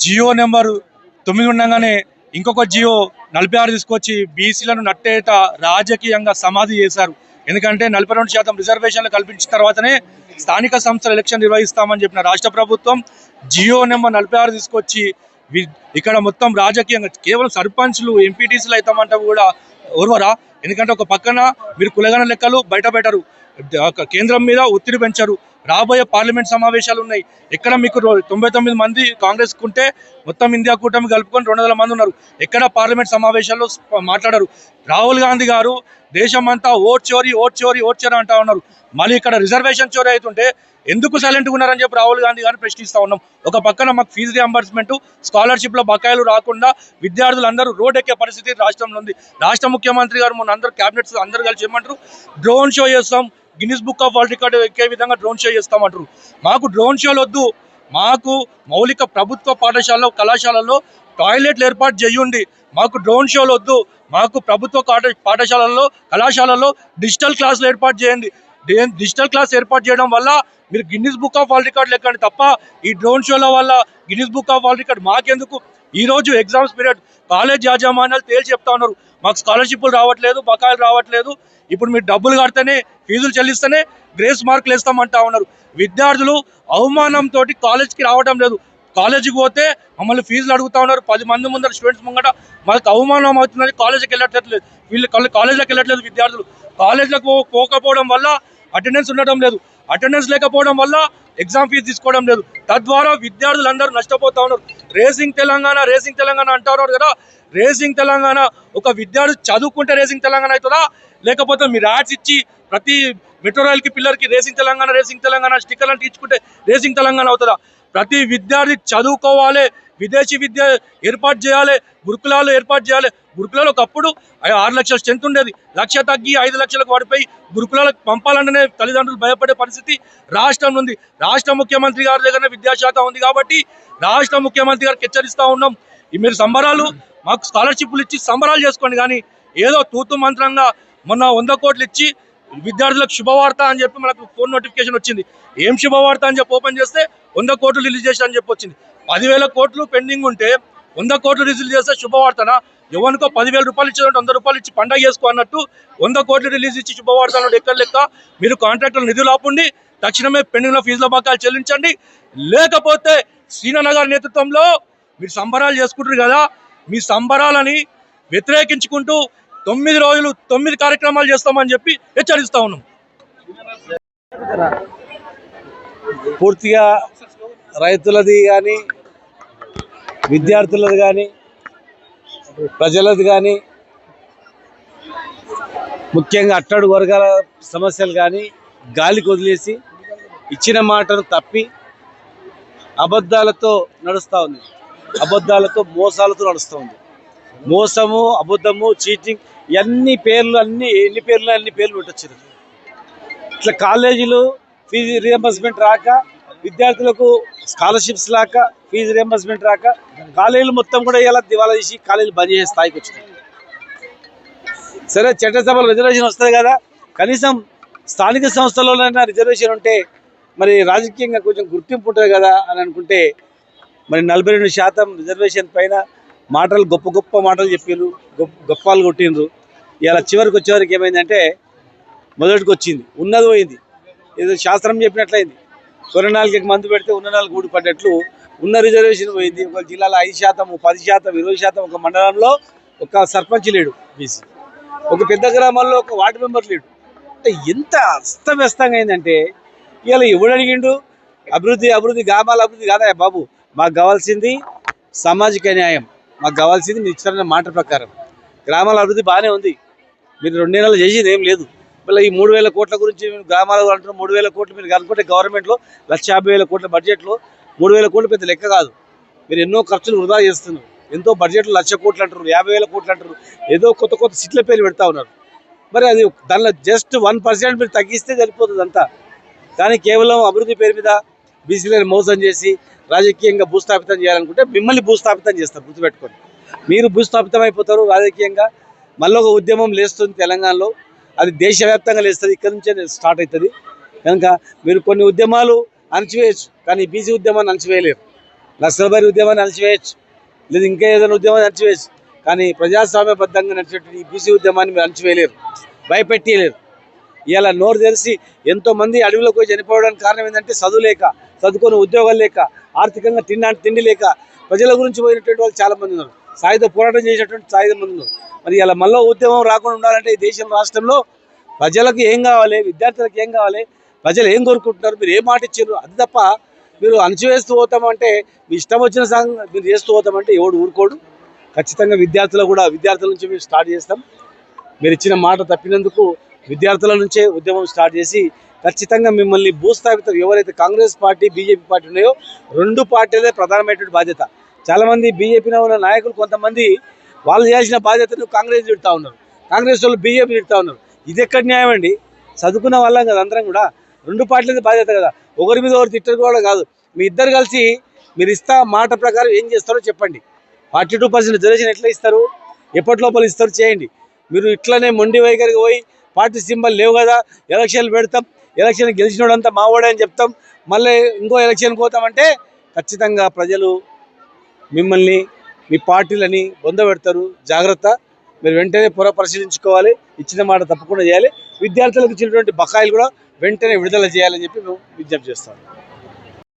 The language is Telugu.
జియో నెంబర్ 9 ఉండగానే ఇంకొక జియో 46 తీసుకొచ్చి బీసీలను నట్టేట రాజకీయంగా సమాధి చేశారు. ఎందుకంటే 42% రిజర్వేషన్లు కల్పించిన తర్వాతనే స్థానిక సంస్థల ఎలక్షన్ నిర్వహిస్తామని చెప్పిన రాష్ట్ర ప్రభుత్వం జియో నెంబర్ 46 తీసుకొచ్చి ఇక్కడ మొత్తం రాజకీయంగా కేవలం సర్పంచ్లు ఎంపీటీసీలు అవుతామంటే కూడా ఓర్వరా. ఎందుకంటే ఒక పక్కన మీరు కులగన లెక్కలు బయట పెట్టరు, కేంద్రం మీద ఒత్తిడి పెంచరు. రాబోయే పార్లమెంట్ సమావేశాలు ఉన్నాయి. ఎక్కడ మీకు 99 మంది కాంగ్రెస్ కుంటే మొత్తం ఇండియా కూటమి కలుపుకొని 200 మంది ఉన్నారు. ఎక్కడ పార్లమెంట్ సమావేశాల్లో మాట్లాడరు. రాహుల్ గాంధీ గారు దేశమంతా ఓట్ చోరీ అంటా ఉన్నారు. మళ్ళీ ఇక్కడ రిజర్వేషన్ చోరీ అవుతుంటే ఎందుకు సైలెంట్గా ఉన్నారని చెప్పి రాహుల్ గాంధీ గారిని ప్రశ్నిస్తూ ఉన్నాం. ఒక పక్కన మాకు ఫీజు రియంబర్స్మెంట్, స్కాలర్షిప్ల బకాయిలు రాకుండా విద్యార్థులందరూ రోడ్ ఎక్కే పరిస్థితి రాష్ట్రంలో ఉంది. రాష్ట్ర ముఖ్యమంత్రి గారు మొన్న అందరూ క్యాబినెట్స్ అందరూ కలిసి ఏమంటారు, డ్రోన్ షో చేస్తాం, Guinness book of world record ఎక్కే విధంగా డ్రోన్ షో చేస్తామంటారు. మాకు డ్రోన్ షోలు వద్దు. మాకు మౌలిక ప్రభుత్వ పాఠశాలలో కళాశాలల్లో టాయిలెట్లు ఏర్పాటు చేయండి. మాకు డ్రోన్ షోలు వద్దు. మాకు ప్రభుత్వ పాఠశాలల్లో కళాశాలల్లో డిజిటల్ క్లాసులు ఏర్పాటు చేయండి. డిజిటల్ క్లాస్ ఏర్పాటు చేయడం వల్ల మీరు Guinness book of world record లెక్కండి తప్ప ఈ డ్రోన్ షోల వల్ల Guinness book of world record మాకెందుకు? ఈరోజు ఎగ్జామ్స్ పీరియడ్, కాలేజ్ యాజమాన్యాలు తేల్చి చెప్తా ఉన్నారు, మాకు స్కాలర్షిప్లు రావట్లేదు, బకాయిలు రావట్లేదు. ఇప్పుడు మీరు డబ్బులు కడితేనే, ఫీజులు చెల్లిస్తేనే గ్రేస్ మార్కులు వేస్తామంటా ఉన్నారు. విద్యార్థులు అవమానంతో కాలేజ్కి రావడం లేదు. కాలేజీకి పోతే మమ్మల్ని ఫీజులు అడుగుతా ఉన్నారు. 10 మంది ముందర స్టూడెంట్స్ ముంగట మాకు అవమానం అవుతుందని కాలేజీకి వెళ్ళట్లేదు. వీళ్ళు కాలేజీలోకి వెళ్ళట్లేదు. విద్యార్థులు కాలేజీలకు పోకపోవడం వల్ల అటెండెన్స్ ఉండడం లేదు. అటెండెన్స్ లేకపోవడం వల్ల ఎగ్జామ్ ఫీజు తీసుకోవడం లేదు. తద్వారా విద్యార్థులందరూ నష్టపోతా ఉన్నారు. రేసింగ్ తెలంగాణ అంటా ఉన్నారు కదా. రేసింగ్ తెలంగాణ ఒక విద్యార్థి చదువుకుంటే రేసింగ్ తెలంగాణ అవుతుందా? లేకపోతే మీరు యాడ్స్ ఇచ్చి ప్రతి మెట్రో రైల్కి పిల్లర్కి రేసింగ్ తెలంగాణ స్టిక్కర్లను తీర్చుకుంటే రేసింగ్ తెలంగాణ అవుతుందా? ప్రతి విద్యార్థి చదువుకోవాలి, విదేశీ విద్య ఏర్పాటు చేయాలి, గురుకులాలు ఏర్పాటు చేయాలి. గురుకులాలు ఒకప్పుడు 6 లక్షల స్ట్రెంత్ ఉండేది, 1 లక్ష తగ్గి 5 లక్షలకు పడిపోయి గురుకులాలకు పంపాలంటేనే తల్లిదండ్రులు భయపడే పరిస్థితి రాష్ట్రం ఉంది. రాష్ట్ర ముఖ్యమంత్రి గారి దగ్గర విద్యాశాఖ ఉంది కాబట్టి రాష్ట్ర ముఖ్యమంత్రి గారికి హెచ్చరిస్తూ ఉన్నాం. మీరు సంబరాలు మాకు స్కాలర్షిప్లు ఇచ్చి సంబరాలు చేసుకోండి, కానీ ఏదో తూతు మంత్రంగా మొన్న 100 కోట్లు ఇచ్చి విద్యార్థులకు శుభవార్త అని చెప్పి మనకు ఫోన్ నోటిఫికేషన్ వచ్చింది. ఏం శుభవార్త అని చెప్పి ఓపెన్ చేస్తే 100 కోట్లు రిలీజ్ చేసి అని చెప్పి వచ్చింది. 10,000 కోట్లు పెండింగ్ ఉంటే 100 కోట్లు రిలీజ్ చేస్తే శుభవార్తనా? ఎవరికో 10,000 రూపాయలు ఇచ్చేదంటే 100 రూపాయలు ఇచ్చి పండగ చేసుకో అన్నట్టు 100 కోట్లు రిలీజ్ ఇచ్చి శుభవార్త అన్నట్టు ఎక్కడ లెక్క? మీరు కాంట్రాక్టులు నిధులు ఆపండి, తక్షణమే పెండింగ్లో ఫీజుల బకాయిలు చెల్లించండి. లేకపోతే శ్రీనగర్ నేతృత్వంలో మీరు సంబరాలు చేసుకుంటారు కదా, మీ సంబరాలని వ్యతిరేకించుకుంటూ 9 రోజులు 9 కార్యక్రమాలు చేస్తామని చెప్పి హెచ్చరిస్తా ఉన్నాం. పూర్తిగా రైతులది కానీ, విద్యార్థులది కానీ, ప్రజలది కానీ, ముఖ్యంగా అట్టడుగు వర్గాల సమస్యలు కానీ గాలికి వదిలేసి ఇచ్చిన మాటను తప్పి అబద్ధాలతో నడుస్తూ ఉంది. అబద్ధాలతో మోసాలతో నడుస్తుంది. మోసము, అబద్ధము, చీటింగ్ ఇవన్నీ పేర్లు ఎన్ని పేర్లు పెట్టొచ్చారు. ఇట్లా కాలేజీలు ఫీజు రియంబర్స్మెంట్ రాక, విద్యార్థులకు స్కాలర్షిప్స్ రాక, ఫీజు రియంబర్స్మెంట్ రాక కాలేజీలు మొత్తం కూడా ఇలా దివాలా తీసి కాలేజీలు బంద్ చేసే స్థాయికి వచ్చినాయి. సరే, చట్టసభలో రిజర్వేషన్ వస్తుంది కదా, కనీసం స్థానిక సంస్థల్లోనైనా రిజర్వేషన్ ఉంటే మరి రాజకీయంగా కొంచెం గుర్తింపు ఉంటుంది కదా అని అనుకుంటే మరి 42% రిజర్వేషన్ పైన మాటలు గొప్ప మాటలు చెప్పారు, గొప్పలు కొట్టిండ్రు. ఇలా చివరికి వచ్చేవరకు ఏమైందంటే మొదటికి వచ్చింది, ఉన్నది పోయింది. ఏదో శాస్త్రం చెప్పినట్లయింది. కొరనాళ్ళకి మందు పెడితే ఉన్న నాలుగు ఊడి పడ్డట్లు ఉన్న రిజర్వేషన్ పోయింది. ఒక జిల్లాలో 5%, 10%, 20%, ఒక మండలంలో ఒక సర్పంచ్ లేడు బీసీ, ఒక పెద్ద గ్రామాల్లో ఒక వార్డు మెంబర్ లేడు. అంటే ఎంత అస్తవ్యస్తంగా అయిందంటే ఇవాళ ఎవడు అడిగిండు అభివృద్ధి గ్రామాల అభివృద్ధి కాదా బాబు, మాకు కావాల్సింది సామాజిక న్యాయం, మాకు కావాల్సింది మీరు ఇచ్చిన మాట ప్రకారం. గ్రామాల అభివృద్ధి బాగానే ఉంది, మీరు 2 నెలలు చేసేది ఏం లేదు. మళ్ళీ ఈ 3,000 కోట్ల గురించి గ్రామాలు అంటున్నారు. 3,000 కోట్లు మీరు కనుకుంటే గవర్నమెంట్లో 1,50,000 కోట్ల బడ్జెట్లో 3,000 కోట్లు పెద్ద లెక్క కాదు. మీరు ఎన్నో ఖర్చులు వృధా చేస్తున్నారు. ఎంతో బడ్జెట్లో 1,00,000 కోట్లు అంటారు, 50,000 కోట్లు అంటారు, ఏదో కొత్త సీట్ల పేర్లు పెడతా ఉన్నారు. మరి అది దానిలో జస్ట్ 1% మీరు తగ్గిస్తే సరిపోతుంది అంతా. కానీ కేవలం అభివృద్ధి పేరు మీద బీసీలను మోసం చేసి రాజకీయంగా భూస్థాపితం చేయాలనుకుంటే మిమ్మల్ని భూస్థాపితం చేస్తారు, గుర్తుపెట్టుకోండి. మీరు భూస్థాపితం అయిపోతారు రాజకీయంగా. మళ్ళీ ఒక ఉద్యమం లేస్తుంది తెలంగాణలో, అది దేశవ్యాప్తంగా లేస్తుంది, ఇక్కడ నుంచే స్టార్ట్ అవుతుంది. కనుక మీరు కొన్ని ఉద్యమాలు అణచివేయచ్చు, కానీ బీసీ ఉద్యమాన్ని అణచివేయలేరు. నక్సల్బరీ ఉద్యమాన్ని అణచివేయచ్చు, లేదు ఇంకా ఏదైనా ఉద్యమాన్ని అణచివేయచ్చు, కానీ ప్రజాస్వామ్యబద్ధంగా నడిచేటువంటి ఈ బీసీ ఉద్యమాన్ని మీరు అణచివేయలేరు, భయపెట్టలేరు. ఇలా నోరు తెరిచి ఎంతోమంది అడవిలోకి పోయి చనిపోవడానికి కారణం ఏంటంటే చదువుకొని ఉద్యోగాలు లేక, ఆర్థికంగా తిండి లేక ప్రజల గురించి పోయినటువంటి వాళ్ళు చాలామంది ఉన్నారు. సాయుధ పోరాటం చేసేటువంటి మంది ఉన్నారు. మరి ఇలా మళ్ళీ ఉద్యమం రాకుండా ఉండాలంటే ఈ దేశం రాష్ట్రంలో ప్రజలకు ఏం కావాలి, విద్యార్థులకు ఏం కావాలి, ప్రజలు ఏం కోరుకుంటున్నారు, మీరు ఏం మాట ఇచ్చారు, అది తప్ప మీరు అణచివేస్తూ పోతామంటే మీ ఇష్టం వచ్చిన మీరు చేస్తూ పోతామంటే ఎవడు ఊరుకోడు. ఖచ్చితంగా విద్యార్థుల నుంచి మేము స్టార్ట్ చేస్తాం. మీరు ఇచ్చిన మాట తప్పినందుకు విద్యార్థుల నుంచే ఉద్యమం స్టార్ట్ చేసి ఖచ్చితంగా మిమ్మల్ని భూస్థాపితం, ఎవరైతే కాంగ్రెస్ పార్టీ బీజేపీ పార్టీ ఉన్నాయో 2 పార్టీలే ప్రధానమైనటువంటి బాధ్యత. చాలామంది బీజేపీలో ఉన్న నాయకులు కొంతమంది వాళ్ళు చేయాల్సిన బాధ్యతను కాంగ్రెస్ తిడుతూ ఉన్నారు, కాంగ్రెస్ వాళ్ళు బీజేపీ తిడుతూ ఉన్నారు. ఇది ఎక్కడ న్యాయం అండి? చదువుకున్న వాళ్ళం కదా అందరం కూడా, 2 పార్టీలది బాధ్యత కదా, ఒకరి మీద ఒకరు తిట్టుకోవడం కాదు. మీ ఇద్దరు కలిసి మీరు మాట ప్రకారం ఏం చేస్తారో చెప్పండి. 42% రిజర్వేషన్ ఎట్లా ఇస్తారు, ఎప్పటి లోపల ఇస్తారు చేయండి. మీరు ఇట్లనే మొండి వైఖరికి పోయి పార్టీ సింబల్ లేవు కదా, ఎలక్షన్లు పెడతాం, ఎలక్షన్ గెలిచినోడంతా మావాడే అని చెప్తాం, మళ్ళీ ఇంకో ఎలక్షన్కి పోతామంటే ఖచ్చితంగా ప్రజలు మిమ్మల్ని మీ పార్టీలని బొందబెడతారు. జాగ్రత్త, మీరు వెంటనే పరిశీలించుకోవాలి, ఇచ్చిన మాట తప్పకుండా చేయాలి. విద్యార్థులకు ఇచ్చినటువంటి బకాయిలు కూడా వెంటనే విడుదల చేయాలని చెప్పి మేము విజ్ఞప్తి చేస్తాం.